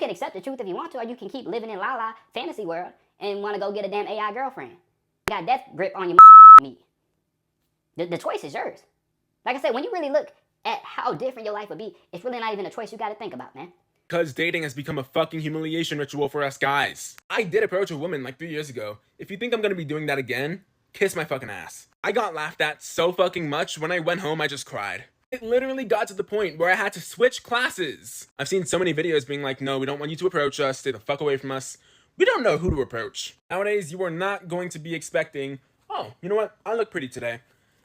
can accept the truth if you want to, or you can keep living in la fantasy world and want to go get a damn AI girlfriend. You got death grip on your meat. The choice is yours. Like I said, when you really look at how different your life would be, it's really not even a choice you got to think about, man. Because dating has become a fucking humiliation ritual for us guys. I did approach a woman like 3 years ago. If you think I'm gonna be doing that again, kiss my fucking ass. I got laughed at so fucking much, when I went home I just cried. It literally got to the point where I had to switch classes. I've seen so many videos being like, no, we don't want you to approach us, stay the fuck away from us. We don't know who to approach. Nowadays, you are not going to be expecting, oh, you know what, I look pretty today.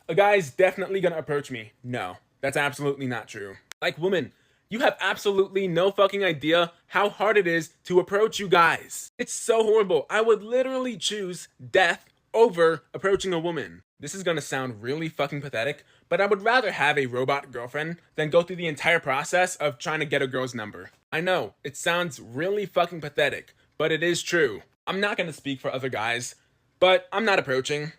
A guy's definitely gonna approach me. No, that's absolutely not true. Like, women, you have absolutely no fucking idea how hard it is to approach you guys. It's so horrible. I would literally choose death over approaching a woman. This is gonna sound really fucking pathetic, but I would rather have a robot girlfriend than go through the entire process of trying to get a girl's number. I know, it sounds really fucking pathetic, but it is true. I'm not gonna speak for other guys, but I'm not approaching.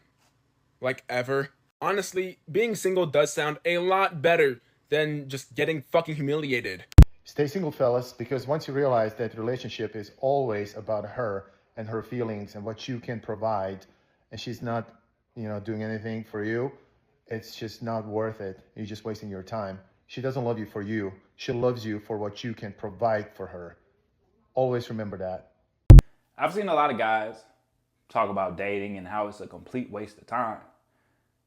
Like, ever. Honestly, being single does sound a lot better than just getting fucking humiliated. Stay single, fellas, because once you realize that relationship is always about her and her feelings and what you can provide, and she's not, doing anything for you, it's just not worth it. You're just wasting your time. She doesn't love you for you. She loves you for what you can provide for her. Always remember that. I've seen a lot of guys talk about dating and how it's a complete waste of time.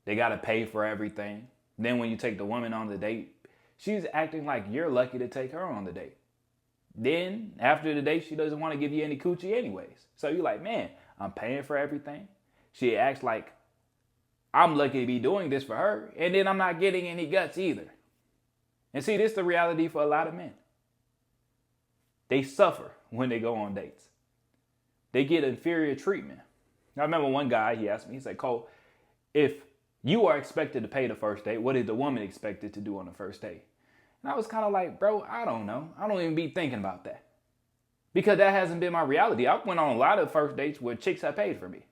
They got to pay for everything. Then when you take the woman on the date, she's acting like you're lucky to take her on the date. Then after the date, she doesn't want to give you any coochie anyways. So you're like, man, I'm paying for everything. She acts like I'm lucky to be doing this for her, and then I'm not getting any guts either. And see, this is the reality for a lot of men. They suffer when they go on dates. They get inferior treatment. I remember one guy, he asked me, he said, Cole, if you are expected to pay the first date, what is the woman expected to do on the first date? And I was kind of like, bro, I don't know. I don't even be thinking about that. Because that hasn't been my reality. I went on a lot of first dates where chicks have paid for me.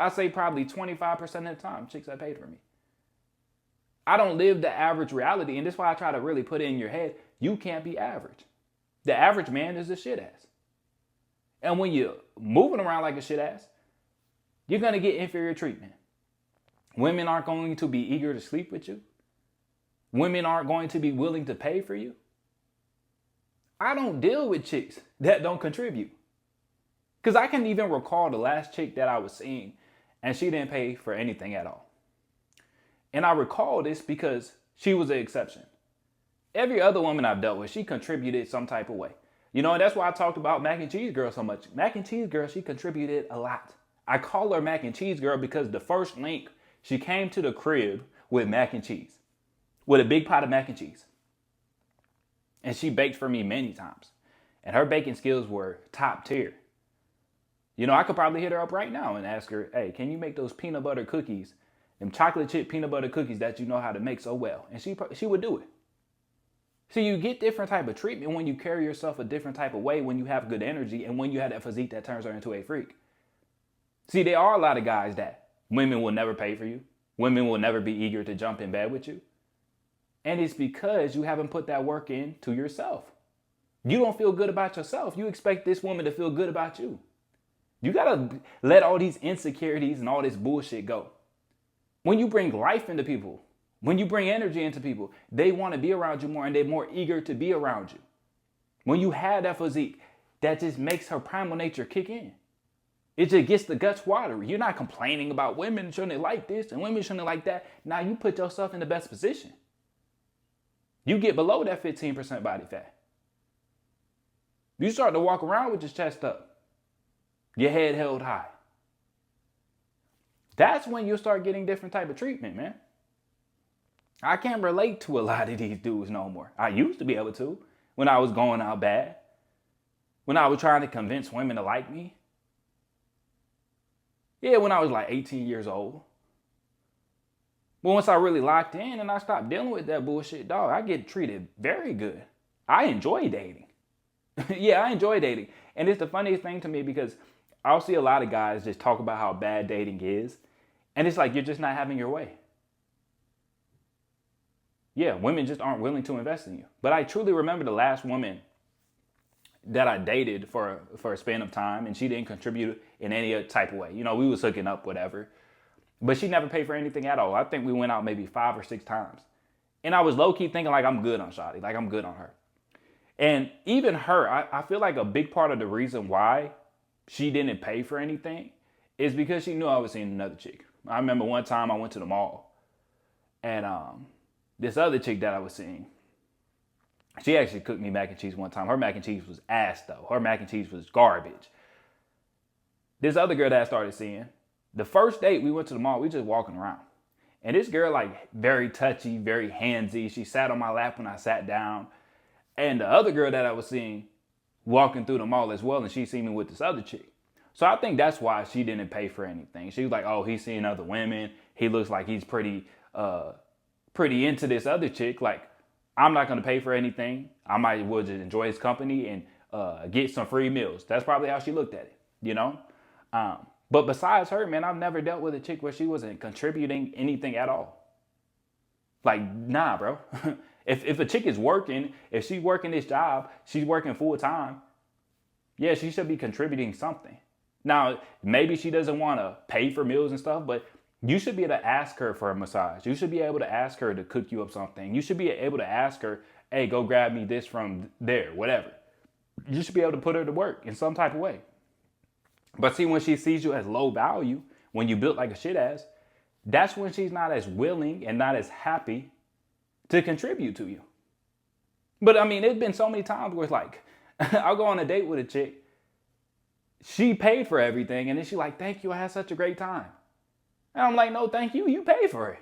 I say probably 25% of the time, chicks have paid for me. I don't live the average reality, and that's why I try to really put it in your head, you can't be average. The average man is a shit ass. And when you're moving around like a shit ass, you're going to get inferior treatment. Women aren't going to be eager to sleep with you. Women aren't going to be willing to pay for you. I don't deal with chicks that don't contribute. Because I can even recall the last chick that I was seeing, and she didn't pay for anything at all. And I recall this because she was an exception. Every other woman I've dealt with, she contributed some type of way. And that's why I talked about Mac and Cheese Girl so much. Mac and Cheese Girl, she contributed a lot. I call her Mac and Cheese Girl because the first link, she came to the crib with mac and cheese, with a big pot of mac and cheese. And she baked for me many times. And her baking skills were top tier. I could probably hit her up right now and ask her, hey, can you make those peanut butter cookies, them chocolate chip peanut butter cookies that you know how to make so well? And she would do it. See, you get different type of treatment when you carry yourself a different type of way, when you have good energy, and when you have that physique that turns her into a freak. See, there are a lot of guys that women will never pay for you. Women will never be eager to jump in bed with you. And it's because you haven't put that work in to yourself. You don't feel good about yourself. You expect this woman to feel good about you. You got to let all these insecurities and all this bullshit go. When you bring life into people, when you bring energy into people, they want to be around you more and they're more eager to be around you. When you have that physique, that just makes her primal nature kick in. It just gets the guts watery. You're not complaining about women shouldn't like this and women shouldn't like that. Now you put yourself in the best position. You get below that 15% body fat. You start to walk around with your chest up. Your head held high. That's when you'll start getting different type of treatment, man. I can't relate to a lot of these dudes no more. I used to be able to when I was going out bad. When I was trying to convince women to like me. Yeah, when I was like 18 years old. But once I really locked in and I stopped dealing with that bullshit, dog, I get treated very good. I enjoy dating. Yeah, I enjoy dating. And it's the funniest thing to me because I'll see a lot of guys just talk about how bad dating is. And it's like, you're just not having your way. Yeah, women just aren't willing to invest in you. But I truly remember the last woman that I dated for a span of time, and she didn't contribute in any type of way. You know, we was hooking up, whatever. But she never paid for anything at all. I think we went out maybe 5 or 6 times. And I was low-key thinking like I'm good on Shawty, like I'm good on her. And even her, I feel like a big part of the reason why she didn't pay for anything is because she knew I was seeing another chick. I remember one time I went to the mall, and this other chick that I was seeing, she actually cooked me mac and cheese one time. Her mac and cheese was ass, though. Her mac and cheese was garbage. This other girl that I started seeing, the first date we went to the mall, we just walking around. And this girl, like, very touchy, very handsy. She sat on my lap when I sat down. And the other girl that I was seeing walking through the mall as well, and she seen me with this other chick. So I think that's why she didn't pay for anything. She was like, oh, he's seeing other women. He looks like he's pretty into this other chick. Like, I'm not going to pay for anything. I might as well just enjoy his company and get some free meals. That's probably how she looked at it, you know? But besides her, man, I've never dealt with a chick where she wasn't contributing anything at all. Like, nah, bro. If a chick is working, if she's working this job, she's working full time, yeah, she should be contributing something. Now, maybe she doesn't want to pay for meals and stuff, but you should be able to ask her for a massage. You should be able to ask her to cook you up something. You should be able to ask her, hey, go grab me this from there, whatever. You should be able to put her to work in some type of way. But see, when she sees you as low value, when you built like a shit ass, that's when she's not as willing and not as happy to contribute to you. But I mean, it's been so many times where it's like, I'll go on a date with a chick. She paid for everything. And then she's like, thank you. I had such a great time. And I'm like, no, thank you. You paid for it.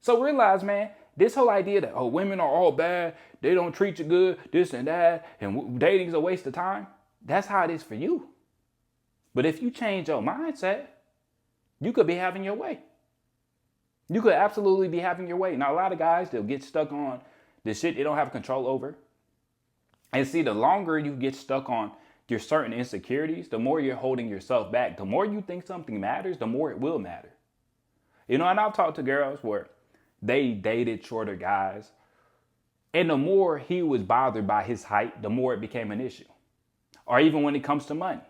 So realize, man, this whole idea that, oh, women are all bad. They don't treat you good, this and that. And dating's a waste of time. That's how it is for you. But if you change your mindset, you could be having your way. You could absolutely be having your way. Now, a lot of guys, they'll get stuck on the shit they don't have control over. And see, the longer you get stuck on your certain insecurities, the more you're holding yourself back. The more you think something matters, the more it will matter. You know, and I've talked to girls where they dated shorter guys. And the more he was bothered by his height, the more it became an issue. Or even when it comes to money.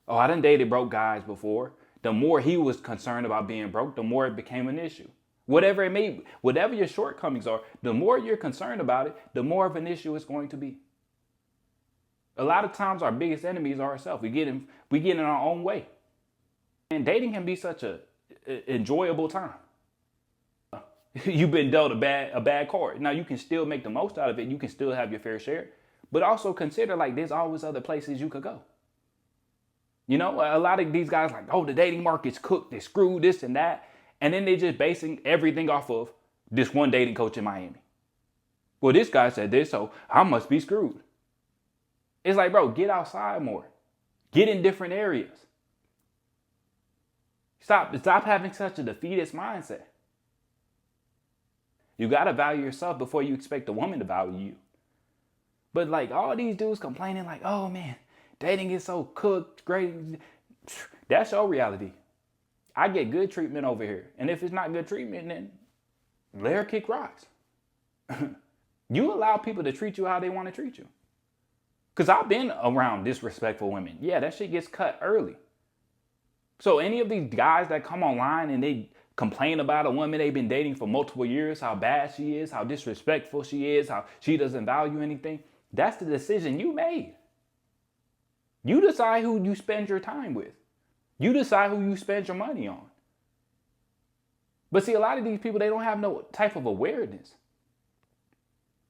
Oh, I done dated broke guys before. The more he was concerned about being broke, the more it became an issue. Whatever it may be, whatever your shortcomings are, the more you're concerned about it, the more of an issue it's going to be. A lot of times our biggest enemies are ourselves. We get in our own way. And dating can be such a enjoyable time. You've been dealt a bad card. Now you can still make the most out of it. You can still have your fair share. But also consider, like, there's always other places you could go. You know, a lot of these guys like, oh, the dating market's cooked, they screwed this and that. And then they're just basing everything off of this one dating coach in Miami. Well, this guy said this, so I must be screwed. It's like, bro, get outside more. Get in different areas. Stop having such a defeatist mindset. You got to value yourself before you expect a woman to value you. But like all these dudes complaining like, oh man, dating is so cooked, great. That's your reality. I get good treatment over here. And if it's not good treatment, then let her kick rocks. You allow people to treat you how they want to treat you. Because I've been around disrespectful women. Yeah, that shit gets cut early. So any of these guys that come online and they complain about a woman they've been dating for multiple years, how bad she is, how disrespectful she is, how she doesn't value anything, that's the decision you made. You decide who you spend your time with. You decide who you spend your money on. But see, a lot of these people, they don't have no type of awareness.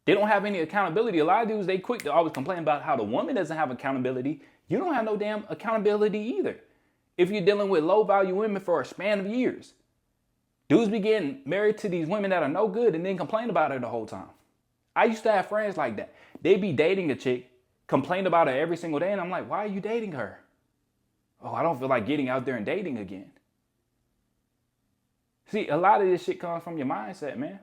They don't have any accountability. A lot of dudes, they quick to always complain about how the woman doesn't have accountability. You don't have no damn accountability either. If you're dealing with low value women for a span of years. Dudes be getting married to these women that are no good and then complain about her the whole time. I used to have friends like that. They be dating a chick, complain about her every single day, and I'm like, why are you dating her? Oh, I don't feel like getting out there and dating again. See, a lot of this shit comes from your mindset, man.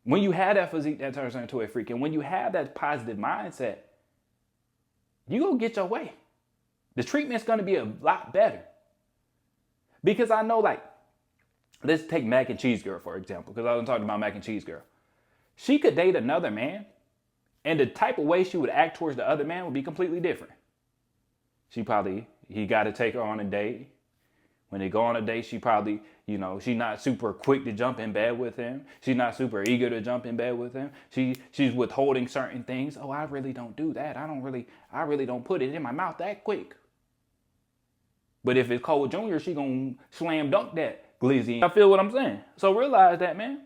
When you have that physique that turns into a freak, and when you have that positive mindset, you gonna get your way. The treatment's gonna be a lot better. Because I know, like, let's take Mac and Cheese Girl, for example, because I was talking about Mac and Cheese Girl. She could date another man And the type of way she would act towards the other man would be completely different. He got to take her on a date. When they go on a date, she probably, she's not super quick to jump in bed with him. She's not super eager to jump in bed with him. She's withholding certain things. Oh, I really don't do that. I really don't put it in my mouth that quick. But if it's Cole Jr., she gonna slam dunk that glizzy. I feel what I'm saying. So realize that, man.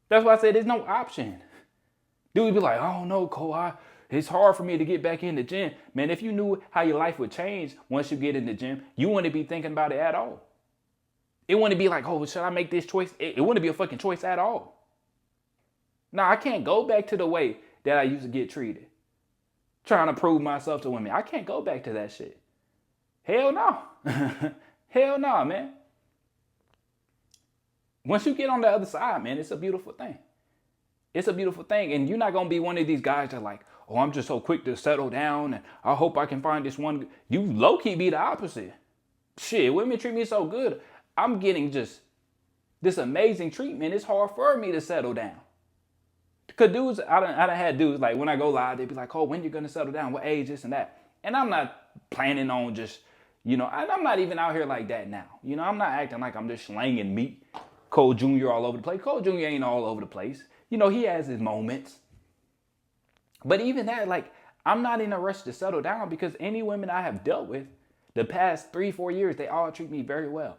That's why I said there's no option. Dudes be like, oh no, Cole, it's hard for me to get back in the gym. Man, if you knew how your life would change once you get in the gym, you wouldn't be thinking about it at all. It wouldn't be like, oh, should I make this choice? It wouldn't be a fucking choice at all. Now, I can't go back to the way that I used to get treated. Trying to prove myself to women. I can't go back to that shit. Hell no. Hell no, man. Once you get on the other side, man, it's a beautiful thing. It's a beautiful thing. And you're not going to be one of these guys that like, oh, I'm just so quick to settle down and I hope I can find this one. You low-key be the opposite. Shit, women treat me so good. I'm getting just this amazing treatment. It's hard for me to settle down. Because dudes, I done had dudes, like when I go live, they be like, oh, when you going to settle down? What age, this and that? And I'm not planning on just, I'm not even out here like that now. I'm not acting like I'm just slanging meat. Cole Jr. all over the place. Cole Jr. ain't all over the place. He has his moments. But even that, like, I'm not in a rush to settle down because any women I have dealt with the past 3-4 years, they all treat me very well.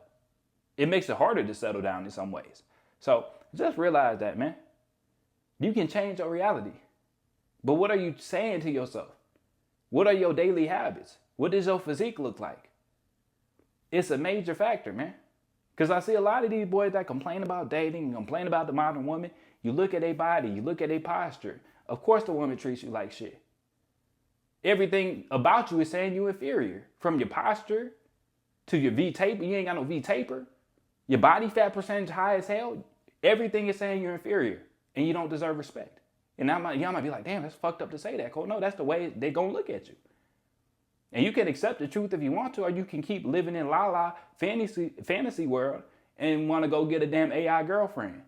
It makes it harder to settle down in some ways. So just realize that, man. You can change your reality. But what are you saying to yourself? What are your daily habits? What does your physique look like? It's a major factor, man. Because I see a lot of these boys that complain about dating and complain about the modern woman. You look at their body, you look at their posture. Of course the woman treats you like shit. Everything about you is saying you're inferior. From your posture to your V-taper. You ain't got no V-taper. Your body fat percentage high as hell. Everything is saying you're inferior. And you don't deserve respect. And y'all might be like, damn, that's fucked up to say that, Cole. No, that's the way they're going to look at you. And you can accept the truth if you want to, or you can keep living in la-la fantasy world and want to go get a damn AI girlfriend.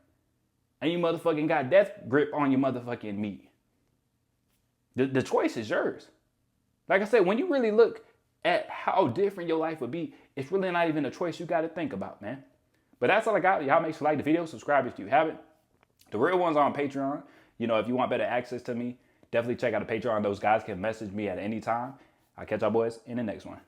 And you motherfucking got death grip on your motherfucking meat. The choice is yours. Like I said, when you really look at how different your life would be, it's really not even a choice you got to think about, man. But that's all I got. Y'all make sure you like the video, subscribe if you haven't. The real ones are on Patreon. If you want better access to me, definitely check out the Patreon. Those guys can message me at any time. I'll catch y'all boys in the next one.